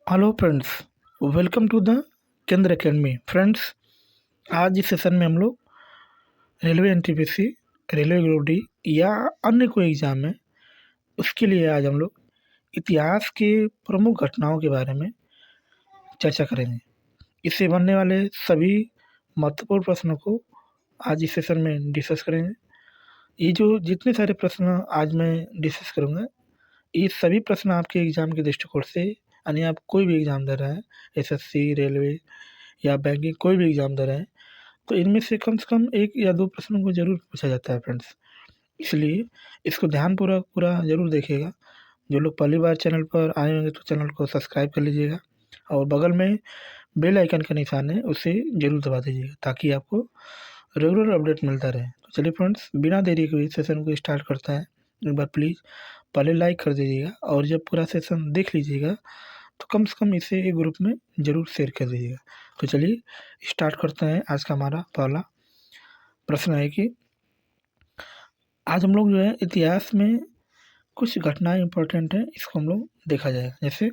Hello friends, welcome to the Kendra academy. Friends, आज इस session में हम लोग railway NTPC, railway group D या अन्य कोई एग्ज़ाम है उसके लिए आज हम लोग इतिहास के प्रमुख घटनाओं के बारे में चर्चा करेंगे। इससे बनने वाले सभी महत्वपूर्ण प्रश्नों को आज इस सेशन में डिस्कस करेंगे। ये जो जितने सारे प्रश्न आज मैं डिस्कस करूँगा, ये सभी प्रश्न आपके एग्ज़ाम के दृष्टिकोण से, यानी आप कोई भी एग्ज़ाम दे रहे हैं, एसएससी, रेलवे या बैंकिंग, कोई भी एग्ज़ाम दे रहे हैं, तो इनमें से कम 1 या 2 प्रश्नों को ज़रूर पूछा जाता है फ्रेंड्स। इसलिए इसको ध्यानपूर्वक पूरा ज़रूर देखिएगा। जो लोग पहली बार चैनल पर आए होंगे तो चैनल को सब्सक्राइब कर लीजिएगा और बगल में बेल आइकन का निशान है, उसे ज़रूर दबा दीजिएगा ताकि आपको रेगुलर अपडेट मिलता रहे। तो चलिए फ्रेंड्स, बिना देरी के सेशन को स्टार्ट करते हैं। एक बार प्लीज़ पहले लाइक कर दीजिएगा और जब पूरा सेशन देख लीजिएगा तो कम से कम इसे एक ग्रुप में ज़रूर शेयर कर दीजिएगा। तो चलिए स्टार्ट करते हैं। आज का हमारा पहला प्रश्न है कि आज हम लोग जो है इतिहास में कुछ घटनाएं इंपॉर्टेंट हैं, इसको हम लोग देखा जाएगा। जैसे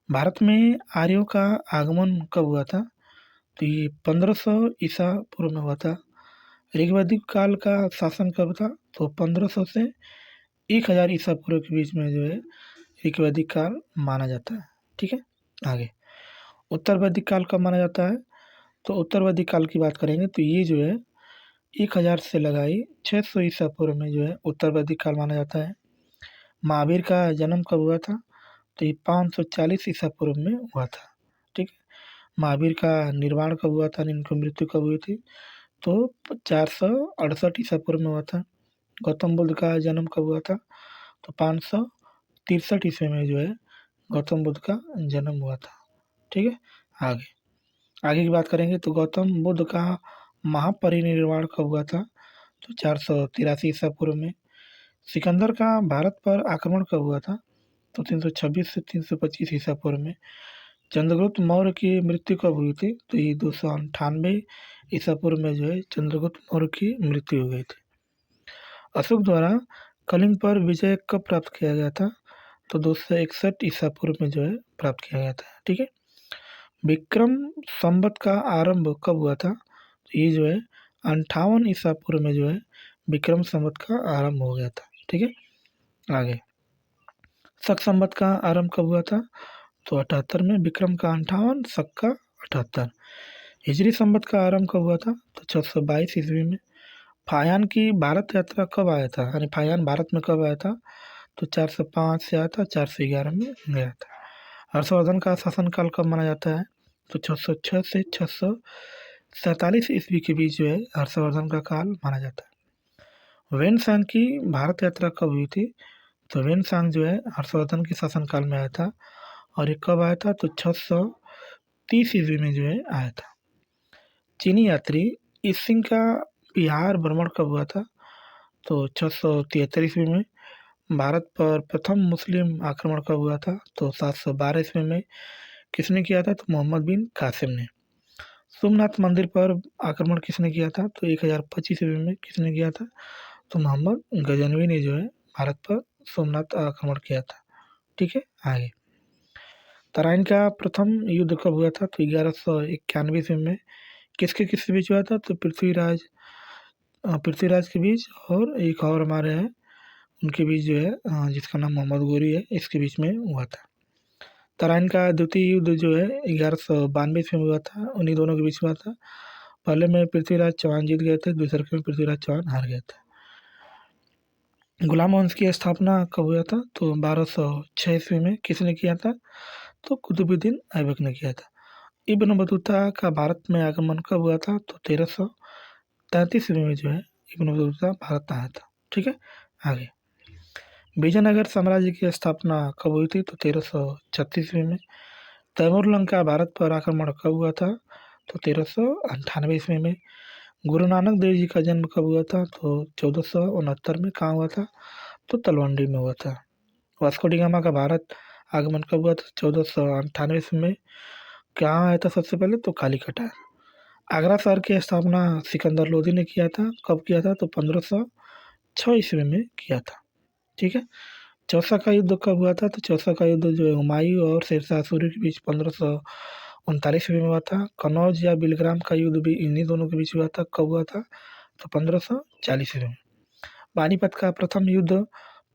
भारत में आर्यों का आगमन कब हुआ था? तो ये 1500 ईसा पूर्व में हुआ था। ऋग्वैदिक काल का शासन कब था? तो 1500 से 1000 ईसा पूर्व के बीच में जो है ऋग्वैदिक काल माना जाता है। ठीक है, आगे उत्तर वैदिक काल कब माना जाता है? तो उत्तर वैदिक काल की बात करेंगे तो ये जो है 1000 से लगाई 600 ईसा पूर्व में जो है उत्तर वैदिक काल माना जाता है। महावीर का जन्म कब हुआ था? तो ये 540 ईसा पूर्व में हुआ था। ठीक है, महावीर का निर्वाण कब हुआ था, इनकी मृत्यु कब हुई थी? तो 468 ईसा पूर्व में हुआ था। गौतम बुद्ध का जन्म कब हुआ था? तो 563 ईस्वी में जो है गौतम बुद्ध का जन्म हुआ था। ठीक है, आगे आगे की बात करेंगे तो गौतम बुद्ध का महापरिनिर्वाण कब हुआ था? तो 483 ईसा पूर्व में। सिकंदर का भारत पर आक्रमण कब हुआ था? तो 326 से 325 ईसा पूर्व में। चंद्रगुप्त मौर्य की मृत्यु कब हुई थी? तो ये 298 ईसा पूर्व में जो है चंद्रगुप्त मौर्य की मृत्यु हो गई थी। अशोक द्वारा कलिंग पर विजय कब प्राप्त किया गया था? तो 261 ईसा पूर्व में जो है प्राप्त किया गया था। ठीक है, विक्रम संवत का आरंभ कब हुआ था? तो ये जो है 58 ईसा पूर्व में जो है विक्रम संवत का आरंभ हो गया था। ठीक है, आगे शक संवत का आरंभ कब हुआ था? तो 78 में। विक्रम का 58, शक का 78। हिजरी संवत का आरंभ कब हुआ था? तो 622 ईस्वी में। फायान की भारत यात्रा कब आया था, यानी फायान भारत में कब आया था? तो 405 से आया था, 411 में गया था। हर्षवर्धन का शासनकाल कब माना जाता है? तो 606 से 647 ईस्वी के बीच जो है हर्षवर्धन का काल माना जाता है। वेनसांग की भारत यात्रा कब हुई थी? तो वेनसांग जो है हर्षवर्धन के शासनकाल में आया था और ये कब आया था? तो 630 ईस्वी में जो है आया था। चीनी यात्री ईसिंग का बिहार भ्रमण कब हुआ था? तो 673 ईस्वी में। भारत पर प्रथम मुस्लिम आक्रमण कब हुआ था? तो 712 ईस्वी में। किसने किया था? तो मोहम्मद बिन कासिम ने। सोमनाथ मंदिर पर आक्रमण किसने किया था? तो 1025 ईस्वी में। किसने किया था? तो मोहम्मद गजनवी ने जो है भारत पर सोमनाथ आक्रमण किया था। ठीक है, आगे तराइन का प्रथम युद्ध कब हुआ था? तो 1191 ईस्वी में। किसके बीच हुआ था? तो पृथ्वीराज के बीच और एक और हमारे हैं उनके बीच जो है, जिसका नाम मोहम्मद गोरी है, इसके बीच में हुआ था। तराइन का द्वितीय युद्ध जो है 1192 ईस्वी में हुआ था, उन्हीं दोनों के बीच हुआ था। पहले में पृथ्वीराज चौहान जीत गए थे, दूसरे में पृथ्वीराज चौहान हार गए थे। गुलाम वंश की स्थापना कब हुआ था? तो 1206 ईस्वी में। किसने किया था? तो कुतुबुद्दीन ऐबक ने किया था। इब्न बतूता का भारत में आगमन कब हुआ था? तो 1333 ईस्वी में जो है इब्न बतूता भारत आया था। ठीक है, आगे विजयनगर साम्राज्य की स्थापना कब हुई थी? तो 1336 ईस्वी में। तैमूरलंग का भारत पर आक्रमण कब हुआ था? तो 1398 ईस्वी में। गुरु नानक देव जी का जन्म कब हुआ था? तो 1469 में। कहाँ हुआ था? तो तलवंडी में हुआ था। वास्को डी गामा का भारत आगमन कब हुआ था? 1498 ईस्वी में। कहाँ आया था सबसे पहले? तो कालीकटा। आगरा शहर की स्थापना सिकंदर लोदी ने किया था। कब किया था? तो 1506 ईस्वी में किया था। ठीक है, चौसा का युद्ध कब हुआ था? तो चौसा का युद्ध जो है हुमायूं और शेरशाह सूरी के बीच 1539 ईस्वी में हुआ था। कनौज या बिलग्राम का युद्ध भी इन्हीं दोनों के बीच हुआ था। कब हुआ था? तो 1540 ईस्वी में। पानीपत का प्रथम युद्ध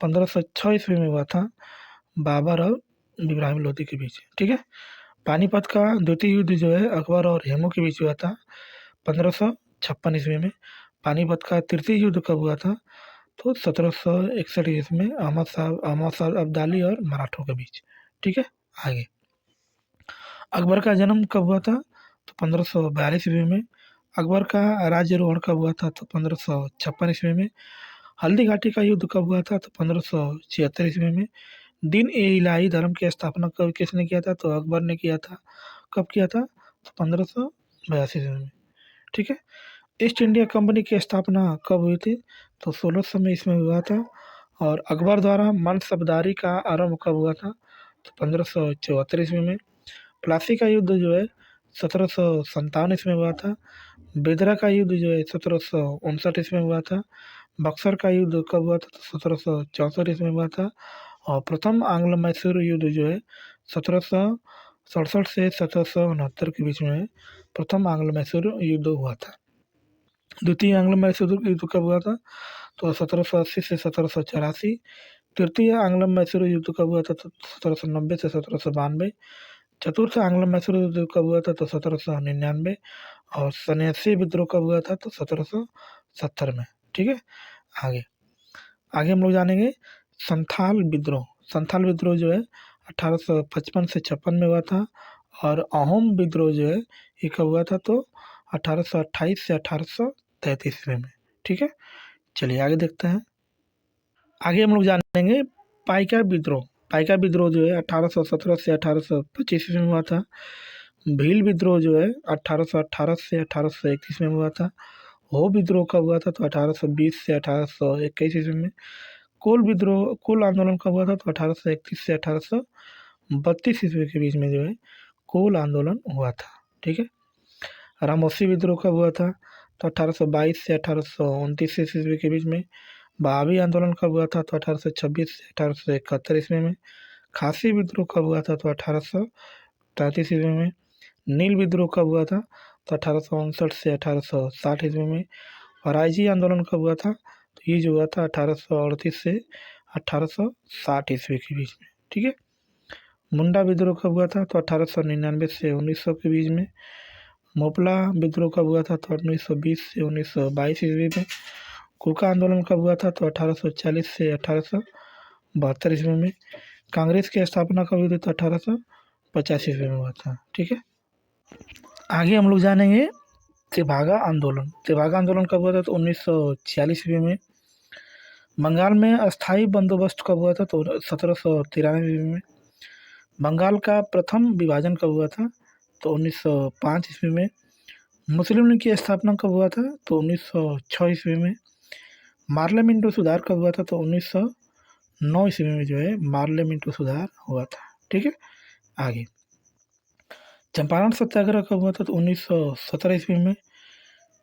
1506 ईस्वी में हुआ था, बाबर और इब्राहिम लोदी के बीच। ठीक है। पानीपत का द्वितीय युद्ध जो है अकबर और हेमू के बीच हुआ था 1556 ईस्वी में। पानीपत का तृतीय युद्ध कब हुआ था? तो 1761 ईस्वी में अहमद शाह अब्दाली और मराठों के बीच। ठीक है। आगे अकबर का जन्म कब हुआ था? तो 1542 ईस्वी में। अकबर का राज्यारोहण कब हुआ था? तो 1556 ईस्वी में। हल्दी घाटी का युद्ध कब हुआ था? तो 1576 ईस्वी में। दीन ए इलाही धर्म की स्थापना कब किसने किया था? तो अकबर ने किया था। कब किया था? तो 1582 ईस्वी में। ठीक है। ईस्ट इंडिया कंपनी की स्थापना कब हुई थी? तो 1600 में इसमें हुआ था। और अकबर द्वारा मनसबदारी का आरंभ कब हुआ था? तो 1574 ईस्वी में। प्लासी का युद्ध जो है 1757 ईस्वी में हुआ था। बेदरा का युद्ध जो है 1759 ईस्वी में हुआ था। बक्सर का युद्ध कब हुआ था? तो 1764 ईस्वी में हुआ था। और प्रथम आंग्ल मैसूर युद्ध जो है 1767 से 1769 के बीच में प्रथम आंग्ल मैसूर युद्ध हुआ था। द्वितीय आंग्ल मैसूर युद्ध कब हुआ था? तो 1780 से 1784। तृतीय आंग्ल मैसूर युद्ध कब हुआ था? तो 1790 से 1792। चतुर्थ आंग्ल मैसूर युद्ध कब हुआ था? तो 1799। और सन्यासी विद्रोह कब हुआ था? तो 1770 में। ठीक है। आगे आगे हम लोग जानेंगे संथाल विद्रोह। संथाल विद्रोह जो है 1855 से 56 में हुआ था। और अहोम विद्रोह जो है ये कब हुआ था? तो 1828 से 1833 में। ठीक है। चलिए आगे देखते हैं। आगे हम लोग जानेंगे पाइका विद्रोह। पाइका विद्रोह जो है 1817 से 1825 में हुआ था। भील विद्रोह जो है 1818 से 1831 में हुआ था। हो विद्रोह कब हुआ था? तो 1820 से 1821 ईस्वी में। कोल आंदोलन कब हुआ था? तो 1831 से 1832 ईस्वी के बीच में जो है कोल आंदोलन हुआ था। ठीक है। रामोसी विद्रोह कब हुआ था? तो 1822 से 1829 ईस्वी के बीच में। बहावी आंदोलन कब हुआ था? तो 1826 से 1871 ईस्वी में। खासी विद्रोह कब हुआ था? तो 1833 ईस्वी में। नील विद्रोह कब हुआ था? तो 1859 से 1860 ईस्वी में। राइजी आंदोलन कब हुआ था? तो ये जो हुआ था 1838 से 1860 ईस्वी के बीच में। ठीक है। मुंडा विद्रोह कब हुआ था? तो 1899 से 1900 के बीच में। मोपला विद्रोह कब हुआ था? तो 1920 से 1922 ईस्वी में। कुका आंदोलन कब हुआ था? तो 1840 से 1872 ईस्वी में। कांग्रेस की स्थापना कब हुई थी? तो 1850 ईस्वी में हुआ था। ठीक है। आगे हम लोग जानेंगे तेभागा आंदोलन। तेभागा आंदोलन कब हुआ था? तो 1946 ईस्वी में। बंगाल में अस्थाई बंदोबस्त कब हुआ था? तो 1793 ईस्वी में। बंगाल का प्रथम विभाजन कब हुआ था? तो 1905 ईस्वी में। मुस्लिम लीग की स्थापना कब हुआ था? तो 1906 ईस्वी में। पार्लियामेंट्री सुधार कब हुआ था? तो 1909 ईस्वी में जो है पार्लियामेंट्री सुधार हुआ था। ठीक है। आगे चंपारण सत्याग्रह कब हुआ था? तो 1917 ईस्वी में।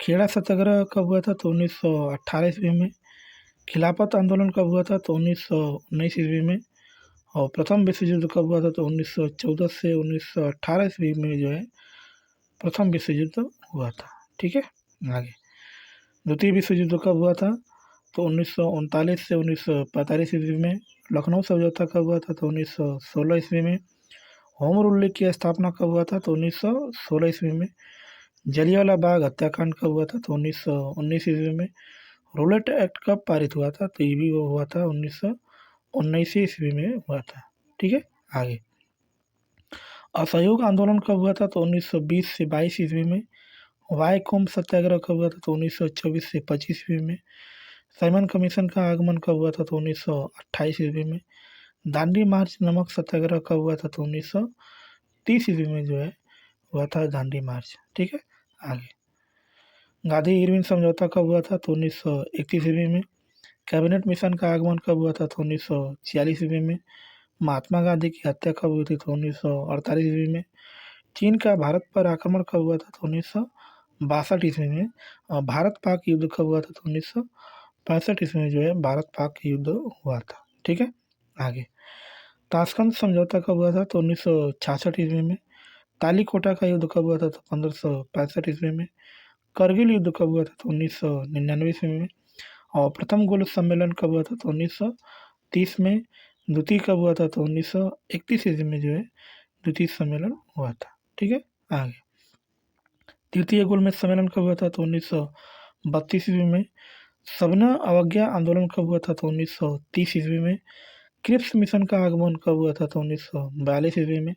खेड़ा सत्याग्रह कब हुआ था? तो 1918 ईस्वी में। खिलाफत आंदोलन कब हुआ था? तो 1919 ईस्वी में। और प्रथम विश्व युद्ध कब हुआ था? तो 1914 से 1918 ईस्वी में जो है प्रथम विश्व युद्ध हुआ था। ठीक है। आगे द्वितीय विश्व युद्ध कब हुआ था? तो 1939 से 1945 ईस्वी में। लखनऊ समझौता कब हुआ था? तो 1916 ईस्वी में। होम रूल लीग की स्थापना कब हुआ था? तो 1916 ईस्वी में। जलियांवाला बाग हत्याकांड कब हुआ था? तो 1919 ईस्वी में। रूलेट एक्ट कब पारित हुआ था? तो ये भी वो हुआ था 1919 ईस्वी में हुआ था। ठीक है। आगे असहयोग आंदोलन कब हुआ था? तो 1920 से 22 ईस्वी में। वाईकोम सत्याग्रह कब हुआ था? तो 1924 से 25 ईस्वी में। साइमन कमीशन का आगमन कब हुआ था? तो 1928 ईस्वी में। दांडी मार्च नमक सत्याग्रह कब हुआ था? तो 1930 ईस्वी में जो है हुआ था दांडी मार्च। ठीक है। आगे गांधी इरविन समझौता कब हुआ था? तो 1931 ईस्वी में। कैबिनेट मिशन का आगमन कब हुआ था? तो 1946 ईस्वी में। महात्मा गांधी की हत्या कब हुई थी? तो 1948 ईस्वी में। चीन का भारत पर आक्रमण कब हुआ था? तो 1962 ईस्वी में। और भारत पाक युद्ध कब हुआ था? तो 1965 ईस्वी में जो है भारत पाक युद्ध हुआ था। ठीक है। आगे, ताशकंद समझौता कब हुआ था? तो 1966 ईस्वी में। तालीकोटा का युद्ध कब हुआ था? तो 1565 ईस्वी में। करगिल युद्ध कब हुआ था? तो 1999 ईस्वी में। और प्रथम गोलक सम्मेलन कब हुआ था? तो 1930 में। द्वितीय कब हुआ था? तो 1931 ईस्वी में जो है द्वितीय सम्मेलन हुआ था। ठीक है, आगे, तृतीय गोलमेज सम्मेलन कब हुआ था? तो 1932 ईस्वी में। सबना अवज्ञा आंदोलन कब हुआ था? तो 1930 ईस्वी में। क्रिप्स मिशन का आगमन कब हुआ था? तो 1942 ईस्वी में।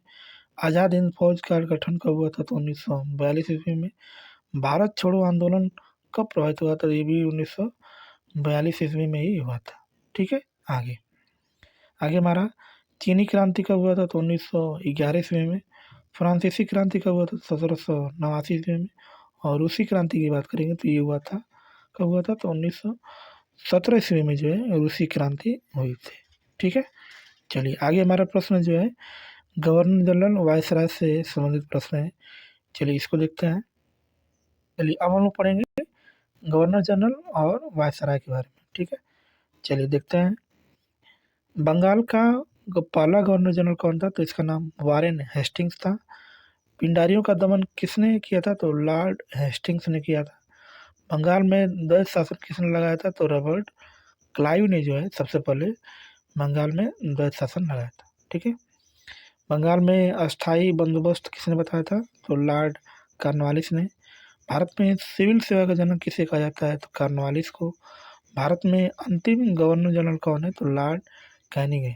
आज़ाद हिंद फौज का गठन कब हुआ था? तो 1942 ईस्वी में। भारत छोड़ो आंदोलन कब प्रभावित हुआ था? ये भी 1942 ईस्वी में ही हुआ था। ठीक है, आगे, हमारा चीनी क्रांति कब हुआ था? तो 1911 ईस्वी में। फ्रांसीसी क्रांति कब हुआ था? 1789 ईस्वी में। और रूसी क्रांति की बात करेंगे तो ये हुआ था, कब हुआ था? तो 1917 ईस्वी में जो है रूसी क्रांति हुई थी। ठीक है, चलिए आगे हमारा प्रश्न जो है गवर्नर जनरल वायसराय से संबंधित प्रश्न है। चलिए इसको देखते हैं। चलिए अब हम लोग पढ़ेंगे गवर्नर जनरल और वायसराय के बारे में। ठीक है, चलिए देखते हैं। बंगाल का पहला गवर्नर जनरल कौन था? तो इसका नाम वारेन हेस्टिंग्स था। पिंडारियों का दमन किसने किया था? तो लॉर्ड हेस्टिंग्स ने किया था। बंगाल में द्वैध शासन किसने लगाया था? तो रॉबर्ट क्लाइव ने जो है सबसे पहले बंगाल में द्वैध शासन लगाया था। ठीक है, बंगाल में अस्थाई बंदोबस्त किसने बताया था? तो लॉर्ड कॉर्नवालिस ने। भारत में सिविल सेवा का जनक किसे कहा जाता है? तो कॉर्नवालिस को। भारत में अंतिम गवर्नर जनरल कौन है? तो लॉर्ड कैनिंग है।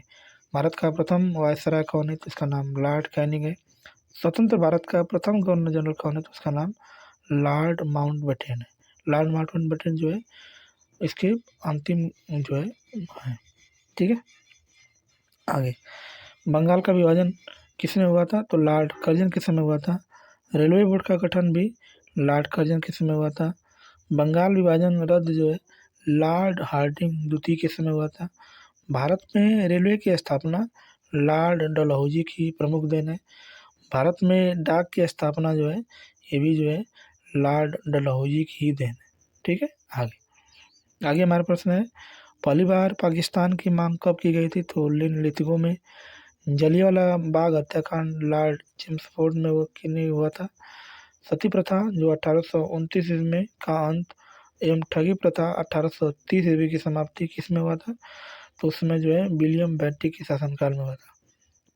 भारत का प्रथम वायसराय कौन है? तो इसका नाम लॉर्ड कैनिंग है। स्वतंत्र भारत का प्रथम गवर्नर जनरल कौन है? तो उसका नाम लॉर्ड माउंटबेटन है। लॉर्ड माउंटबेटन जो है इसके अंतिम जो है। ठीक है, आगे, बंगाल का विभाजन किसने हुआ था? तो लॉर्ड कर्जन के समय हुआ था। रेलवे बोर्ड का गठन भी लॉर्ड कर्जन के समय हुआ था। बंगाल विभाजन रद्द जो है लॉर्ड हार्डिंग द्वितीय के समय हुआ था। भारत में रेलवे की स्थापना लॉर्ड डलहौजी की प्रमुख देन है। भारत में डाक की स्थापना जो है ये भी जो है लॉर्ड डलहौजी की ही देन है। ठीक है, आगे हमारा प्रश्न है पहली बार पाकिस्तान की मांग कब की गई थी? तो निम्नलिखितों में जलियांवाला बाग हत्याकांड लॉर्ड चेम्सफोर्ड में वो किन्हीं हुआ था। सती प्रथा जो 1829 ईस्वी में का अंत एवं ठगी प्रथा 1830 ईस्वी की समाप्ति किसमें हुआ था? तो उसमें जो है विलियम बेंटिक के शासनकाल में हुआ था।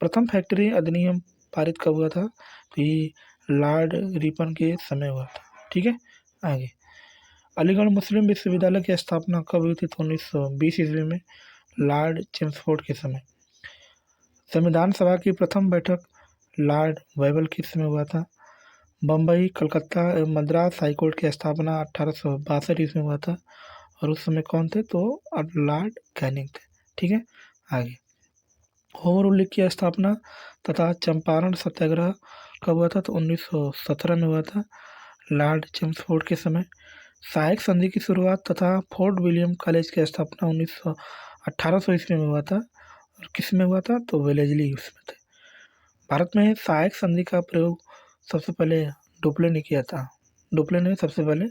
प्रथम फैक्ट्री अधिनियम पारित कब हुआ था? तो ये लॉर्ड रिपन के समय हुआ था। ठीक है, आगे, अलीगढ़ मुस्लिम विश्वविद्यालय की स्थापना कब हुई थी? तो 1920 ईस्वी में लॉर्ड चेम्सफोर्ड के समय। संविधान सभा की प्रथम बैठक लॉर्ड वेबल के समय हुआ था। बम्बई, कलकत्ता एवं मद्रास हाईकोर्ट की स्थापना 1862 ईस्वी में हुआ था। और उस समय कौन थे? तो लॉर्ड कैनिंग थे। ठीक है, आगे, होम रूल लीग की स्थापना तथा चंपारण सत्याग्रह कब हुआ था? तो 1917 में हुआ था लॉर्ड चेम्सफोर्ड के समय। सहायक संधि की शुरुआत तथा फोर्ट विलियम कॉलेज की स्थापना 1800 ईस्वी में हुआ था। और किस में हुआ था? तो वेलेजली उसमें थे। भारत में सहायक संधि का प्रयोग सबसे पहले डुप्ले ने किया था। डुप्ले ने सबसे पहले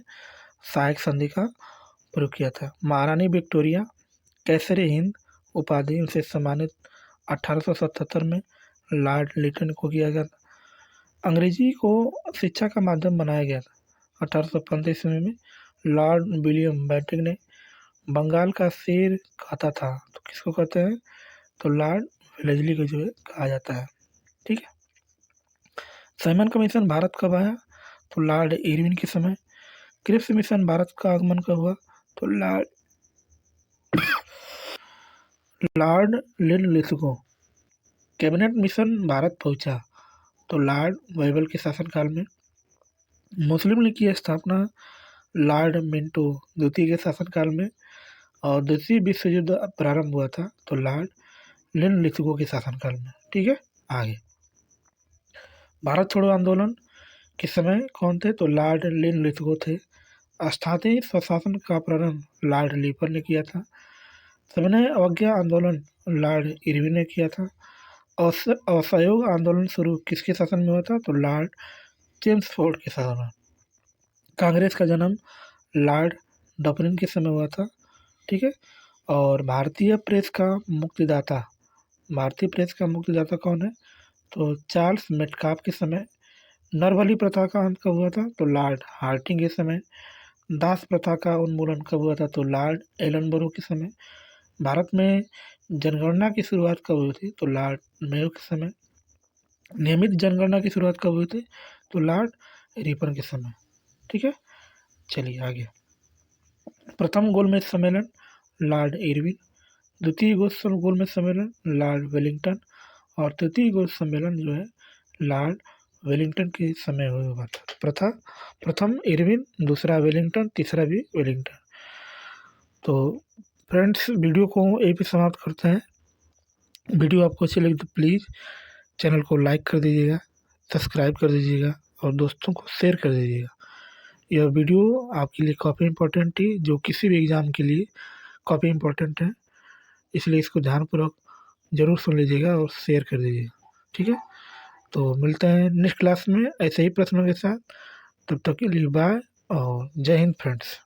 सहायक संधि का प्रयोग किया था। महारानी विक्टोरिया कैसरे हिंद उपाधि उनसे सम्मानित 1877 में लॉर्ड लिटन को किया गया था। अंग्रेजी को शिक्षा का माध्यम बनाया गया था 1815 ईस्वी में लॉर्ड विलियम बेंटिक ने। बंगाल का शेर कहता था तो किसको कहते हैं? तो लॉर्ड वेलेस्ली को जो है कहा जाता है। ठीक है, साइमन कमीशन भारत कब आया? तो लॉर्ड इरविन के समय। क्रिप्स मिशन भारत का आगमन कब हुआ? तो Lord Linlithgow. Cabinet mission Bharat पहुंचा तो लॉर्ड वेबल के शासनकाल में। मुस्लिम लीग की स्थापना लॉर्ड मिंटो द्वितीय के शासनकाल में। और द्वितीय विश्व युद्ध प्रारंभ हुआ था तो लॉर्ड लिनलिथगो के शासनकाल में। ठीक है, आगे, भारत छोड़ो आंदोलन के समय कौन थे? तो लॉर्ड लिनलिथगो थे। स्थानीय स्वशासन का प्रारंभ लॉर्ड लीपर ने किया था। सविनय अवज्ञा आंदोलन लॉर्ड इरविन ने किया था। असहयोग आंदोलन शुरू किसके शासन में हुआ था? तो लॉर्ड चेम्सफोर्ड के शासन में। कांग्रेस का जन्म लॉर्ड डफरिन के समय हुआ था। ठीक है, और भारतीय प्रेस का मुक्तिदाता भारतीय प्रेस का मुक्तिदाता कौन है? तो चार्ल्स मेटकाफ के समय। नरबली प्रथा का अंत कब हुआ था? तो लॉर्ड हार्डिंग के समय। दास प्रथा का उन्मूलन कब हुआ था? तो लॉर्ड एलनबरो के समय। भारत में जनगणना की शुरुआत कब हुई थी? तो लॉर्ड मेयो के समय। नियमित जनगणना की शुरुआत कब हुई थी? तो लॉर्ड रिपन के समय। ठीक है, चलिए आगे। प्रथम गोलमेज सम्मेलन लॉर्ड इरविन। द्वितीय गोलमेज सम्मेलन लॉर्ड वेलिंगटन। और तृतीय गोल सम्मेलन जो है लॉर्ड वेलिंगटन के समय हुआ था। प्रथम इरविन, दूसरा वेलिंगटन, तीसरा भी वेलिंगटन। तो फ्रेंड्स, वीडियो को यहीं पे समाप्त करते हैं। वीडियो आपको अच्छी लगी तो प्लीज़ चैनल को लाइक कर दीजिएगा, सब्सक्राइब कर दीजिएगा और दोस्तों को शेयर कर दीजिएगा। यह वीडियो आपके लिए काफ़ी इम्पोर्टेंट थी, जो किसी भी एग्ज़ाम के लिए काफ़ी इम्पोर्टेंट है, इसलिए इसको ध्यानपूर्वक ज़रूर सुन लीजिएगा और शेयर कर दीजिएगा। ठीक है, तो मिलते हैं नेक्स्ट क्लास में ऐसे ही प्रश्नों के साथ। तब तक के लिए बाय और जय हिंद फ्रेंड्स।